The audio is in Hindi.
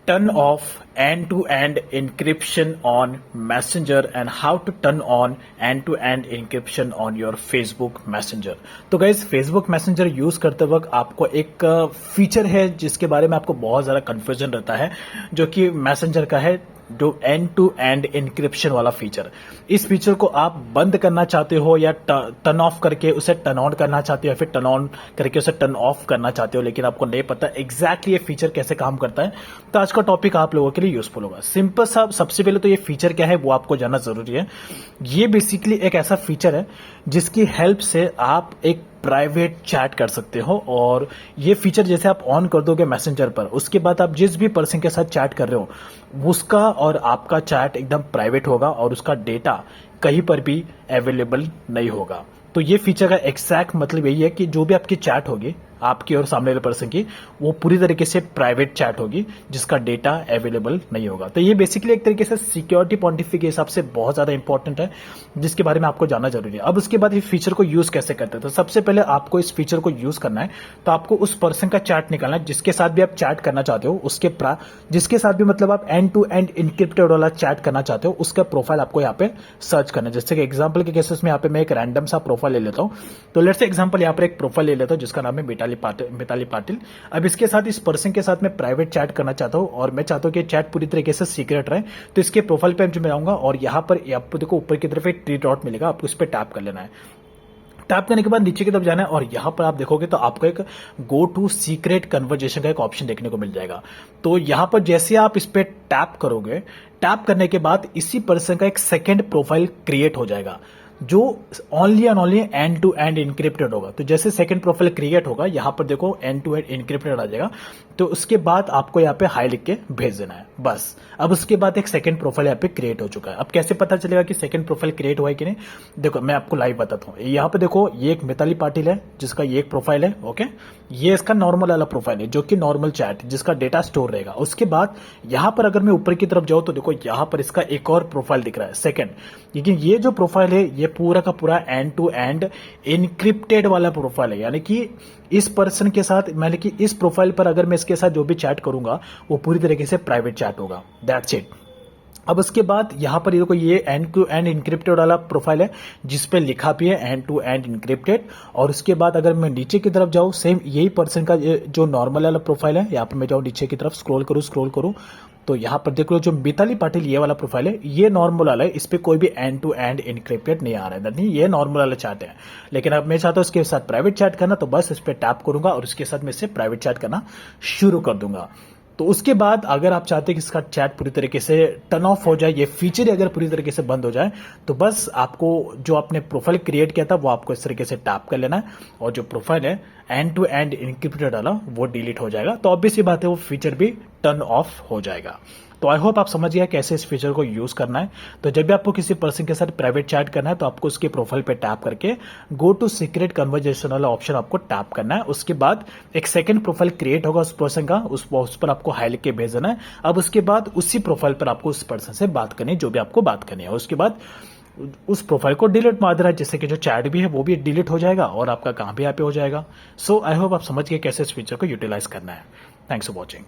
turn off end-to-end encryption on Messenger and how to turn on end-to-end encryption on your Facebook Messenger। तो गाइज फेसबुक मैसेंजर यूज करते वक्त आपको एक फीचर है जिसके बारे में आपको बहुत ज़्यादा कंफ्यूजन रहता है, जो कि मैसेंजर का है, जो एंड टू एंड इंक्रिप्शन वाला फीचर। इस फीचर को आप बंद करना चाहते हो या टर्न ऑफ करके उसे टर्न ऑन करना चाहते हो या फिर टर्न ऑन करके उसे टर्न ऑफ करना चाहते हो, लेकिन आपको नहीं पता एग्जैक्टली ये फीचर कैसे काम करता है। तो आज का टॉपिक आप लोगों के लिए यूजफुल होगा। सिंपल सा, सबसे पहले तो ये फीचर क्या है वो आपको जानना जरूरी है। ये बेसिकली एक ऐसा फीचर है जिसकी हेल्प से आप एक प्राइवेट चैट कर सकते हो, और ये फीचर जैसे आप ऑन कर दोगे मैसेंजर पर, उसके बाद आप जिस भी पर्सन के साथ चैट कर रहे हो उसका और आपका चैट एकदम प्राइवेट होगा और उसका डेटा कहीं पर भी अवेलेबल नहीं होगा। तो ये फीचर का एग्जैक्ट मतलब यही है कि जो भी आपकी चैट होगी आपकी और सामने वाले पर्सन की, वो पूरी तरीके से प्राइवेट चैट होगी जिसका डेटा अवेलेबल नहीं होगा। तो ये बेसिकली एक तरीके से सिक्योरिटी पॉइंट ऑफ व्यू के हिसाब से बहुत ज्यादा इंपॉर्टेंट है, जिसके बारे में आपको जानना जरूरी है। अब उसके बाद इस फीचर को यूज कैसे करते हैं, तो सबसे पहले आपको इस फीचर को यूज करना है तो आपको उस पर्सन का चैट निकालना है जिसके साथ भी आप चैट करना चाहते हो, जिसके साथ भी मतलब आप एंड टू एंड इनक्रिप्टेड वाला चैट करना चाहते हो, उसका प्रोफाइल आपको यहाँ पे सर्च करना है। जैसे कि एग्जाम्पल के केसेस में यहाँ पे मैं एक रैंडम सा प्रोफाइल ले लेता हूँ। तो लेट्स से एग्जाम्पल यहाँ पर एक प्रोफाइल ले लेता हूँ जिसका नाम है मिताली पाटिल। अब इसके साथ इस पर्सन के साथ मैं प्राइवेट चैट करना चाहता हूं और मैं चाहता हूं कि चैट पूरी तरीके से सीक्रेट रहे। तो इसके प्रोफाइल पे मैं आऊंगा और यहां पर आपको देखो ऊपर की तरफ एक 3 डॉट मिलेगा, आपको इस पे टैप कर लेना है। टैप करने के बाद नीचे की तरफ जाना है और यहां पर आप देखोगे तो आपको एक गो टू सीक्रेट कन्वर्जेशन का एक ऑप्शन देखने को मिल जाएगा। तो यहां पर जैसे आप इस पे टैप करोगे, टैप करने के बाद इसी पर्सन का एक सेकेंड प्रोफाइल क्रिएट हो जाएगा जो only and only end to end encrypted होगा। तो जैसे सेकंड प्रोफाइल क्रिएट होगा, यहां पर देखो एंड टू एंड इनक्रिप्टेड आ जाएगा। तो उसके बाद आपको यहाँ पे हाई लिख के भेज देना है, बस। अब उसके बाद एक सेकंड प्रोफाइल यहाँ पे क्रिएट हो चुका है। अब कैसे पता चलेगा कि सेकंड प्रोफाइल क्रिएट हुआ है कि नहीं, देखो मैं आपको लाइव बताता हूँ। यहाँ पे देखो ये एक मिताली पाटिल है जिसका ये एक प्रोफाइल है, ओके। ये इसका नॉर्मल वाला प्रोफाइल है जो कि नॉर्मल चैट जिसका डेटा स्टोर रहेगा। उसके बाद यहाँ पर अगर मैं ऊपर की तरफ जाऊँ तो देखो यहाँ पर इसका एक और प्रोफाइल दिख रहा है सेकंड। लेकिन ये जो प्रोफाइल है ये पूरा का पूरा एंड टू एंड इनक्रिप्टेड वाला प्रोफाइल है, यानी कि इस पर्सन के साथ, यानी कि इस प्रोफाइल पर अगर मैं इसके साथ जो भी चैट करूंगा वो पूरी तरीके से प्राइवेट चैट होगा। That's it. अब उसके बाद यहां पर देखो ये एंड टू एंड इनक्रिप्टेड वाला प्रोफाइल है जिसपे लिखा भी है एंड टू एंड इनक्रिप्टेड। और उसके बाद अगर मैं नीचे की तरफ जाऊं, सेम यही पर्सन का जो नॉर्मल वाला प्रोफाइल है, यहाँ पर मैं जाऊं नीचे की तरफ स्क्रॉल करूं तो यहाँ पर देख लो जो मिताली पाटिल ये वाला प्रोफाइल है ये नॉर्मल वाला है, इस पे कोई भी एंड टू एंड इनक्रिप्टेड नहीं आ रहा है, नहीं ये नॉर्मल वाला चैट है। लेकिन अब मैं चाहता हूँ इसके साथ प्राइवेट चैट करना, तो बस इस पे टैप करूंगा और इसके साथ मैं इससे प्राइवेट चैट करना शुरू कर दूंगा। तो उसके बाद अगर आप चाहते हैं कि इसका चैट पूरी तरीके से टर्न ऑफ हो जाए, ये फीचर अगर पूरी तरीके से बंद हो जाए, तो बस आपको जो आपने प्रोफाइल क्रिएट किया था वो आपको इस तरीके से टैप कर लेना है और जो प्रोफाइल है एंड टू एंड इनक्रिप्टेड वाला वो डिलीट हो जाएगा। तो ऑब्वियस सी बात है वो फीचर भी टर्न ऑफ हो जाएगा। तो आई होप आप समझ गया कैसे इस फीचर को यूज करना है। तो जब भी आपको किसी पर्सन के साथ प्राइवेट चैट करना है तो आपको उसके प्रोफाइल पे टैप करके गो टू सीक्रेट कन्वर्जेशन वाला ऑप्शन आपको टैप करना है। उसके बाद एक सेकंड प्रोफाइल क्रिएट होगा उस पर्सन का, उस पर आपको हाई लिख के भेज देना है। अब उसके बाद उसी प्रोफाइल पर आपको उस पर्सन से बात करनी है, जो भी आपको बात करनी है। उसके बाद उस प्रोफाइल को डिलीट मार देना है, जिससे कि जो चैट भी है वो भी डिलीट हो जाएगा और आपका काम भी यहाँ पे हो जाएगा। सो आई होप आप समझ गए कैसे इस फीचर को यूटिलाइज करना है। Thanks for watching.